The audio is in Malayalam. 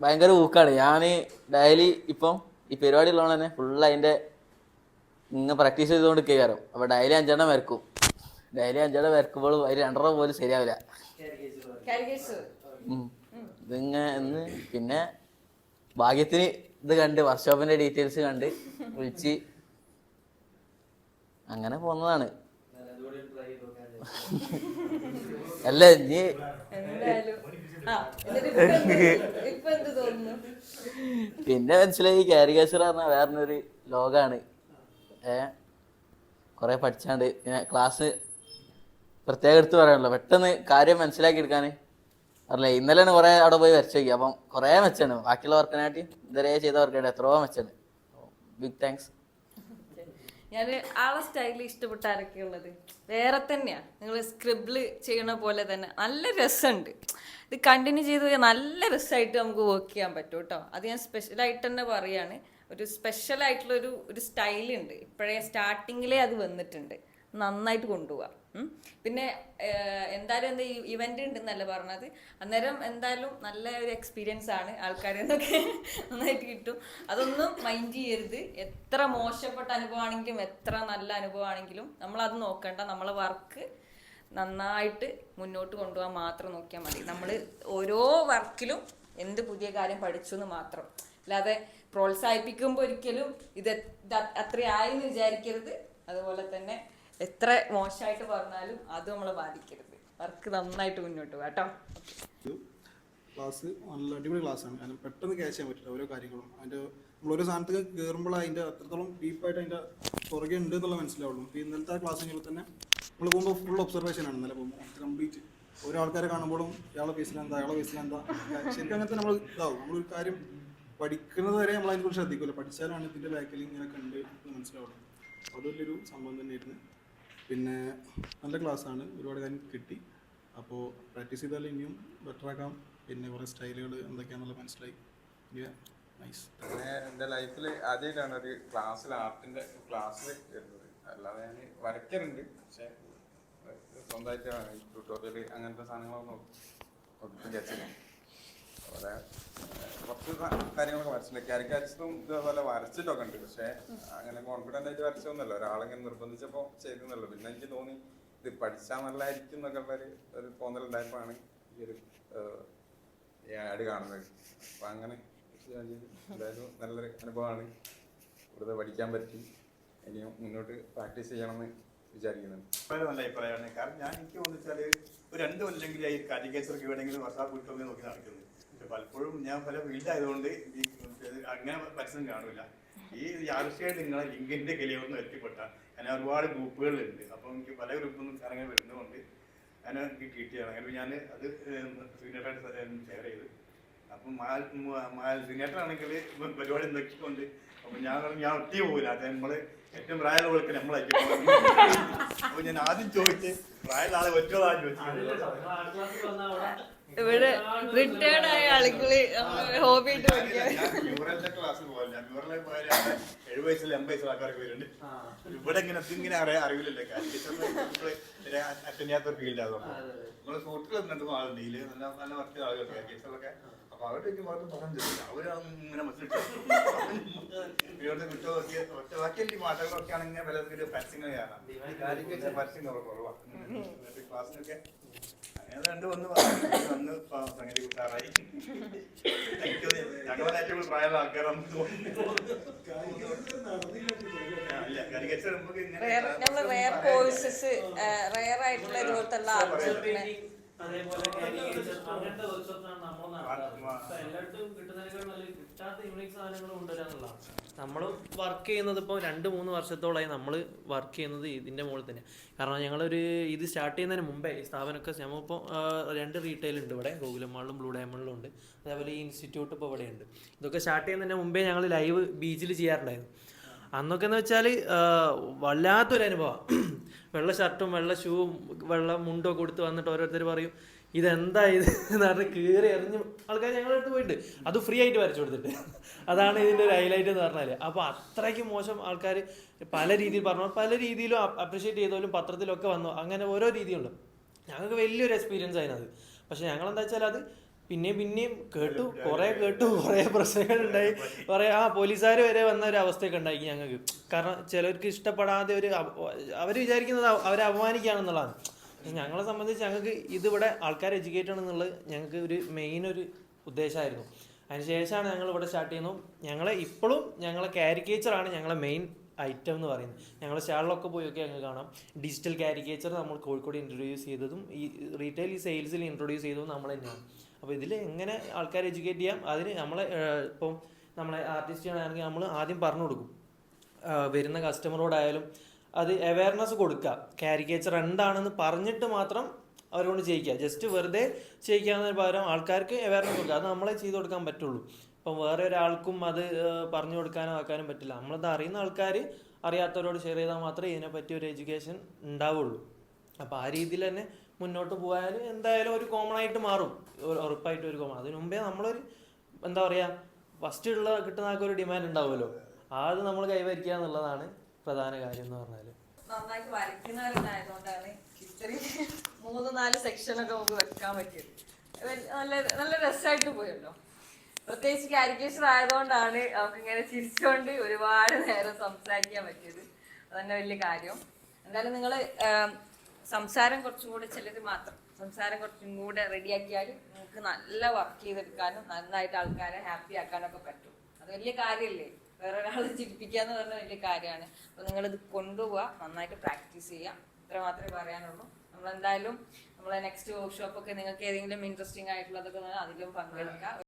ഭയങ്കര ഊക്കാണ്. ഞാൻ ഡെയിലി ഇപ്പം ഈ പരിപാടി ഉള്ളതുകൊണ്ട് തന്നെ ഫുള്ള് അതിൻ്റെ ഇങ്ങനെ പ്രാക്ടീസ് ചെയ്തുകൊണ്ട് കയറും. അപ്പോൾ ഡെയിലി 5 വരക്കും. ഡെയിലി 5 വരക്കുമ്പോഴും അതിൽ 2 പോലും ശരിയാവില്ല. ഇതിങ്ങനെ ഇന്ന് പിന്നെ ഭാഗ്യത്തിന് ഇത് കണ്ട് വർക്ക്ഷോപ്പിൻ്റെ ഡീറ്റെയിൽസ് കണ്ട് വിളിച്ച് അങ്ങനെ പോകുന്നതാണ്. അല്ല നീ പിന്നെ മനസ്സിലായി കാരികേച്ചർ പറഞ്ഞാൽ വേറൊരു ലോകമാണ്. കുറെ പഠിച്ചാണ്ട് പിന്നെ ക്ലാസ് പ്രത്യേകം എടുത്ത് പറയാനുള്ളൂ. പെട്ടെന്ന് കാര്യം മനസ്സിലാക്കി എടുക്കാൻ അറിയില്ല. ഇന്നലെയാണ് കുറെ അവിടെ പോയി വരച്ചു നോക്കി. അപ്പം കുറേ മെച്ചാണ് ബാക്കിയുള്ള വർക്കിനായിട്ട് ഇതുവരെ ചെയ്ത വർക്കായിട്ട് എത്രയോ മെച്ചാണ്. Big thanks. ഞാൻ ആളെ സ്റ്റൈലിൽ ഇഷ്ടപ്പെട്ട ആരൊക്കെ ഉള്ളത് വേറെ തന്നെയാ. നിങ്ങൾ സ്ക്രിബിള് ചെയ്യണ പോലെ തന്നെ നല്ല രസമുണ്ട്. ഇത് കണ്ടിന്യൂ ചെയ്ത് പോയാൽ നല്ല രസമായിട്ട് നമുക്ക് വർക്ക് ചെയ്യാൻ പറ്റും കേട്ടോ. അത് ഞാൻ സ്പെഷ്യലായിട്ട് തന്നെ പറയാണ്. ഒരു സ്പെഷ്യൽ ആയിട്ടുള്ള ഒരു സ്റ്റൈലുണ്ട്. ഇപ്പോഴേ സ്റ്റാർട്ടിങ്ങിലേ അത് വന്നിട്ടുണ്ട്. നന്നായിട്ട് കൊണ്ടുപോവാം. പിന്നെ എന്തായാലും എന്താ ഇവന്റ് ഉണ്ടെന്നല്ല പറഞ്ഞത്. അന്നേരം എന്തായാലും നല്ല ഒരു എക്സ്പീരിയൻസ് ആണ്. ആൾക്കാരിൽ നിന്നൊക്കെ നന്നായിട്ട് കിട്ടും. അതൊന്നും മൈൻഡ് ചെയ്യരുത്. എത്ര മോശപ്പെട്ട അനുഭവമാണെങ്കിലും എത്ര നല്ല അനുഭവമാണെങ്കിലും നമ്മളത് നോക്കണ്ട. നമ്മളെ വർക്ക് നന്നായിട്ട് മുന്നോട്ട് കൊണ്ടുപോകാൻ മാത്രം നോക്കിയാൽ മതി. നമ്മൾ ഓരോ വർക്കിലും എന്ത് പുതിയ കാര്യം പഠിച്ചു എന്ന് മാത്രം. അല്ലാതെ പ്രോത്സാഹിപ്പിക്കുമ്പോൾ ഒരിക്കലും ഇത് അത്രയായി എന്ന് വിചാരിക്കരുത്. അതുപോലെ തന്നെ എത്ര മോശമായിട്ട് പറഞ്ഞാലും അത് നമ്മളെ ബാധിക്കരുത്. വർക്ക് നന്നായിട്ട് മുന്നോട്ട് പോകാം കേട്ടോ. ക്ലാസ് നല്ല അടിപൊളി ക്ലാസ്സാണ്. കാരണം പെട്ടെന്ന് ക്യാച്ച് ചെയ്യാൻ പറ്റില്ല ഓരോ കാര്യങ്ങളും. അതിൻ്റെ നമ്മളോരോ സാധനത്തിൽ കയറുമ്പോൾ അതിൻ്റെ അത്രത്തോളം ഡീപ്പായിട്ട് അതിൻ്റെ പുറകെ ഉണ്ട് എന്നുള്ള മനസ്സിലാവുള്ളൂ. ഇപ്പോൾ ഇന്നലത്തെ ആ ക്ലാസ്സിൽ തന്നെ നമ്മൾ പോകുമ്പോൾ ഫുൾ ഒബ്സർവേഷനാണ്. ഇന്നലെ പോകുമ്പോൾ കംപ്ലീറ്റ് ഓരോ ആൾക്കാരെ കാണുമ്പോഴും ഇയാളെ ഫേസിലെന്താ അയാളെ ഫേസിലെന്താ ശരിക്കും അങ്ങനത്തെ നമ്മൾ ഇതാവും. നമ്മളൊരു കാര്യം പഠിക്കുന്നത് വരെ നമ്മൾ അതിനെക്കുറിച്ച് ശ്രദ്ധിക്കില്ല. പഠിച്ചാലാണ് ഇതിൻ്റെ ബാക്കിൽ ഇങ്ങനെയൊക്കെ ഉണ്ട് എന്ന് മനസ്സിലാവുള്ളൂ. അതൊരു സംഭവം തന്നെയായിരുന്നു. പിന്നെ നല്ല ക്ലാസ്സാണ്. ഒരുപാട് കാര്യം കിട്ടി. അപ്പോൾ പ്രാക്ടീസ് ചെയ്താൽ ഇനിയും ബെറ്ററാക്കാം. പിന്നെ കുറേ സ്റ്റൈലുകൾ എന്തൊക്കെയാണെന്നുള്ളത് മനസ്സിലായി. നൈസ്. പിന്നെ എൻ്റെ ലൈഫിൽ ആദ്യമായിട്ടാണ് ഒരു ക്ലാസ്സിൽ ആർട്ടിൻ്റെ ക്ലാസ്സിൽ വരുന്നത്. അല്ലാതെ ഞാൻ വരയ്ക്കാറുണ്ട്, പക്ഷേ സ്വന്തമായിട്ട് ട്യൂട്ടോറിയൽ അങ്ങനത്തെ സാധനങ്ങളൊന്നും വിചാരിച്ചില്ല. അതുപോലെ കുറച്ച് കാര്യങ്ങളൊക്കെ വരച്ചിട്ടുണ്ട്. കാരിക്കേച്ചറും ഇതേപോലെ വരച്ചിട്ടൊക്കെ ഉണ്ട്, പക്ഷേ അങ്ങനെ കോൺഫിഡൻ്റ് ആയിട്ട് വരച്ചൊന്നുമല്ല. ഒരാളിങ്ങനെ നിർബന്ധിച്ചപ്പോൾ ചെയ്തെന്നല്ലോ. പിന്നെ എനിക്ക് തോന്നി ഇത് പഠിച്ചാൽ നല്ലതായിരിക്കും എന്നൊക്കെ ഒരു തോന്നലുണ്ടായപ്പോഴാണ് ഈ ഒരു ആഡ് കാണുന്നത്. അപ്പം അങ്ങനെ എന്തായാലും നല്ലൊരു അനുഭവമാണ്. കൂടുതൽ പഠിക്കാൻ പറ്റി. ഇനിയും മുന്നോട്ട് പ്രാക്ടീസ് ചെയ്യണമെന്ന് വിചാരിക്കുന്നുണ്ട്. വളരെ നല്ല അഭിപ്രായമാണ്. കാരണം എനിക്ക് തോന്നിച്ചാൽ ഒരു 2 കൊല്ലെങ്കിൽ ഈ കാരിക്കേച്ചർക്ക് വേണമെങ്കിലും വർഷാപ്പ് വിട്ടൊക്കെ നോക്കി നടക്കുന്നത്. പക്ഷെ പലപ്പോഴും ഞാൻ പല ഫീൽഡായതുകൊണ്ട് ഈ അങ്ങനെ പരസ്യം കാണില്ല. ഈ യാദൃശ്യമായിട്ട് നിങ്ങളെ ലിങ്കിൻ്റെ കിളിയൊന്നും എത്തിപ്പെട്ടാൽ ഞാൻ ഒരുപാട് ഗ്രൂപ്പുകളുണ്ട്. അപ്പോൾ എനിക്ക് പല ഗ്രൂപ്പൊന്നും അങ്ങനെ വരുന്നതുകൊണ്ട് ഞാൻ എനിക്ക് കിട്ടിയാണ്. അങ്ങനെ ഞാൻ അത് സീനിയറായിട്ട് ഷെയർ ചെയ്ത്. അപ്പം സീനിയറാണെങ്കിൽ പരിപാടി നോക്കിക്കൊണ്ട് അപ്പം ഞാൻ ഒറ്റ പോകില്ല. അത് നമ്മൾ ഏറ്റവും പ്രായമുള്ളവർക്ക് നമ്മളായിരിക്കും. അപ്പോൾ ഞാൻ ആദ്യം ചോദിച്ച് പ്രായമുള്ള ആളെ ഒറ്റതാണ് ചോദിച്ചത്. ഇവിടെ റിട്ടയർഡ് ആയ ആളുകള് ഹോബി ആയിട്ട് പഠിക്കാൻ ക്ലാസ്സിൽ പോകില്ല. ബ്യൂറലിൽ പോയാൽ 70 വയസ്സിൽ 80 വയസ്സുള്ള ആൾക്കാരൊക്കെ വരുന്നുണ്ട്. ഇവിടെ ഇങ്ങനെ അറിവില്ലല്ലോ. അറ്റൻഡ് ചെയ്യാത്ത ഫീൽഡാകും. നമ്മൾ സുഹൃത്തുക്കൾ എന്തെങ്കിലും ആളുണ്ട്. ഇതിൽ നല്ല മറ്റു ആളുകളൊക്കെ കേസുകളൊക്കെ. അപ്പൊ അവരുടെ ഭാഗത്ത് പറഞ്ഞു അവരിങ്ങനെ മനസ്സിലിട്ട് ബാക്കി മാറ്റങ്ങളൊക്കെ ആണെങ്കിൽ പലർക്കൊരു പരസ്യങ്ങൾ കാണാം. പരസ്യം കുറവാണ് ക്ലാസ്സിനൊക്കെ. അങ്ങനെ രണ്ട് വന്ന് സംഗതി കൂട്ടാറായി. ഞങ്ങളുടെ ഏറ്റവും പ്രായമുള്ള ആൾക്കാരാണ് നമ്മൾ വർക്ക് ചെയ്യുന്നത് ഇപ്പോൾ 2-3 വർഷത്തോളമായി നമ്മൾ വർക്ക് ചെയ്യുന്നത് ഇതിൻ്റെ മുകളിൽ തന്നെ. കാരണം ഞങ്ങളൊരു ഇത് സ്റ്റാർട്ട് ചെയ്യുന്നതിന് മുമ്പേ ഈ സ്ഥാപനമൊക്കെ നമ്മളിപ്പോൾ 2 റീറ്റെയിൽ ഉണ്ട് ഇവിടെ, ഗോകുലം മാളിലും ബ്ലൂ ഡയമണ്ടിലും ഉണ്ട്. അതേപോലെ ഈ ഇൻസ്റ്റിറ്റ്യൂട്ട് ഇപ്പോൾ ഇവിടെ ഉണ്ട്. ഇതൊക്കെ സ്റ്റാർട്ട് ചെയ്യുന്നതിന് മുമ്പേ ഞങ്ങൾ ലൈവ് ബീച്ചിൽ ചെയ്യാറുണ്ടായിരുന്നു. അന്നൊക്കെ എന്ന് വെച്ചാൽ വല്ലാത്തൊരു അനുഭവമാണ്. വെള്ള ഷർട്ടും വെള്ള ഷൂവും വെള്ള മുണ്ടോ കൊടുത്ത് വന്നിട്ട് ഓരോരുത്തർ പറയും ഇതെന്താ ഇത് എന്ന് പറഞ്ഞ് കീറി എറിഞ്ഞ് ആൾക്കാർ ഞങ്ങളുടെ അടുത്ത് പോയിട്ട് അത് ഫ്രീ ആയിട്ട് വരച്ചു കൊടുത്തിട്ട്. അതാണ് ഇതിൻ്റെ ഒരു ഹൈലൈറ്റ് എന്ന് പറഞ്ഞാൽ. അപ്പോൾ അത്രയ്ക്ക് മോശം ആൾക്കാർ പല രീതിയിൽ പറഞ്ഞു, പല രീതിയിലും അപ്രിഷ്യേറ്റ് ചെയ്തോലും പത്രത്തിലൊക്കെ വന്നു. അങ്ങനെ ഓരോ രീതിയുണ്ട്. ഞങ്ങൾക്ക് വലിയൊരു എക്സ്പീരിയൻസ് ആയിരുന്നു അത്. പക്ഷെ ഞങ്ങളെന്താ വെച്ചാൽ അത് പിന്നെയും കേട്ടു, കുറേ പ്രശ്നങ്ങളുണ്ടായി, കുറേ പോലീസുകാർ വരെ വന്ന ഒരു അവസ്ഥയൊക്കെ ഉണ്ടായി ഞങ്ങൾക്ക്. കാരണം ചിലർക്ക് ഇഷ്ടപ്പെടാതെ അവർ വിചാരിക്കുന്നത് അവരെ അപമാനിക്കുകയാണെന്നുള്ളതാണ്. ഞങ്ങളെ സംബന്ധിച്ച് ഞങ്ങൾക്ക് ഇതിവിടെ ആൾക്കാരെ എഡ്യൂക്കേറ്റ് ചെയ്യണമെന്നുള്ളത് ഞങ്ങൾക്ക് ഒരു മെയിൻ ഒരു ഉദ്ദേശമായിരുന്നു. അതിനുശേഷമാണ് ഞങ്ങൾ ഇവിടെ സ്റ്റാർട്ട് ചെയ്യുന്നത്. ഞങ്ങളെ ഇപ്പോഴും ഞങ്ങളെ കാരിക്കേച്ചറാണ് ഞങ്ങളെ മെയിൻ ഐറ്റം എന്ന് പറയുന്നത്. ഞങ്ങൾ സ്റ്റാളിലൊക്കെ പോയൊക്കെ ഞങ്ങൾ കാണാം. ഡിജിറ്റൽ കാരിക്കേച്ചർ നമ്മൾ കോഴിക്കോട് ഇൻട്രൊഡ്യൂസ് ചെയ്തതും ഈ റീറ്റെയിൽ ഈ സെയിൽസിൽ ഇൻട്രൊഡ്യൂസ് ചെയ്തതും നമ്മൾ തന്നെയാണ്. അപ്പോൾ ഇതിൽ എങ്ങനെ ആൾക്കാരെ എഡ്യൂക്കേറ്റ് ചെയ്യാം, അതിന് നമ്മളെ ഇപ്പം നമ്മളെ ആർട്ടിസ്റ്റുകളാണെങ്കിൽ നമ്മൾ ആദ്യം പറഞ്ഞു കൊടുക്കും. വരുന്ന കസ്റ്റമറോടായാലും അത് അവയർനെസ് കൊടുക്കുക. കാരിക്കേച്ചർ എന്താണെന്ന് പറഞ്ഞിട്ട് മാത്രം അവരോട് ചെയ്യിക്കുക. ജസ്റ്റ് വെറുതെ ചെയ്യിക്കാന്നതിന് പകരം ആൾക്കാർക്ക് അവയർനെസ് കൊടുക്കുക. അത് നമ്മളെ ചെയ്ത് കൊടുക്കാൻ പറ്റുള്ളൂ. ഇപ്പം വേറെ ഒരാൾക്കും അത് പറഞ്ഞു കൊടുക്കാനോ ആക്കാനും പറ്റില്ല. നമ്മളത് അറിയുന്ന ആൾക്കാർ അറിയാത്തവരോട് ഷെയർ ചെയ്താൽ മാത്രമേ ഇതിനെപ്പറ്റി ഒരു എഡ്യൂക്കേഷൻ ഉണ്ടാവുള്ളൂ. അപ്പോൾ ആ രീതിയിൽ തന്നെ മുന്നോട്ട് പോയാൽ എന്തായാലും ഒരു കോമൺ ആയിട്ട് മാറും, ഉറപ്പായിട്ടും ഒരു കോമൺ. അതിനു മുമ്പേ നമ്മളൊരു എന്താ പറയുക, ഫസ്റ്റ് കിട്ടുന്ന ആൾക്കൊരു ഡിമാൻഡ് ഉണ്ടാവുമല്ലോ, അത് നമ്മൾ കൈവരിക്കുക എന്നുള്ളതാണ് പ്രധാന കാര്യം എന്ന് പറഞ്ഞാൽ. നന്നായിട്ട് വരയ്ക്കുന്നവരുണ്ടായതുകൊണ്ടാണ് ഇത്രയും 3-4 സെക്ഷനൊക്കെ നമുക്ക് വെക്കാൻ പറ്റിയത്. നല്ല രസമായിട്ട് പോയല്ലോ. പ്രത്യേകിച്ച് കാരിക്കേച്ചർ ആയതുകൊണ്ടാണ് നമുക്ക് ഇങ്ങനെ ചിരിച്ചുകൊണ്ട് ഒരുപാട് നേരം സംസാരിക്കാൻ പറ്റിയത്. അതന്നെ വലിയ കാര്യം. എന്തായാലും നിങ്ങൾ സംസാരം കുറച്ചും കൂടെ സംസാരം കുറച്ചും കൂടെ റെഡിയാക്കിയാൽ നിങ്ങൾക്ക് നല്ല വർക്ക് ചെയ്തെടുക്കാനും നന്നായിട്ട് ആൾക്കാരെ ഹാപ്പി ആക്കാനൊക്കെ പറ്റും. അത് വലിയ കാര്യമല്ലേ, വേറെ ഒരാളെ ചിരിപ്പിക്കുക എന്ന് പറഞ്ഞാൽ വലിയ കാര്യമാണ്. അപ്പോൾ നിങ്ങളിത് കൊണ്ടുപോവുക, നന്നായിട്ട് പ്രാക്ടീസ് ചെയ്യുക, ഇത്ര മാത്രമേ പറയാനുള്ളൂ. നമ്മളെന്തായാലും നമ്മളെ നെക്സ്റ്റ് വർക്ക്ഷോപ്പൊക്കെ നിങ്ങൾക്ക് ഏതെങ്കിലും ഇൻട്രസ്റ്റിംഗ് ആയിട്ടുള്ളതൊക്കെ അതിലും പങ്കെടുക്കുക.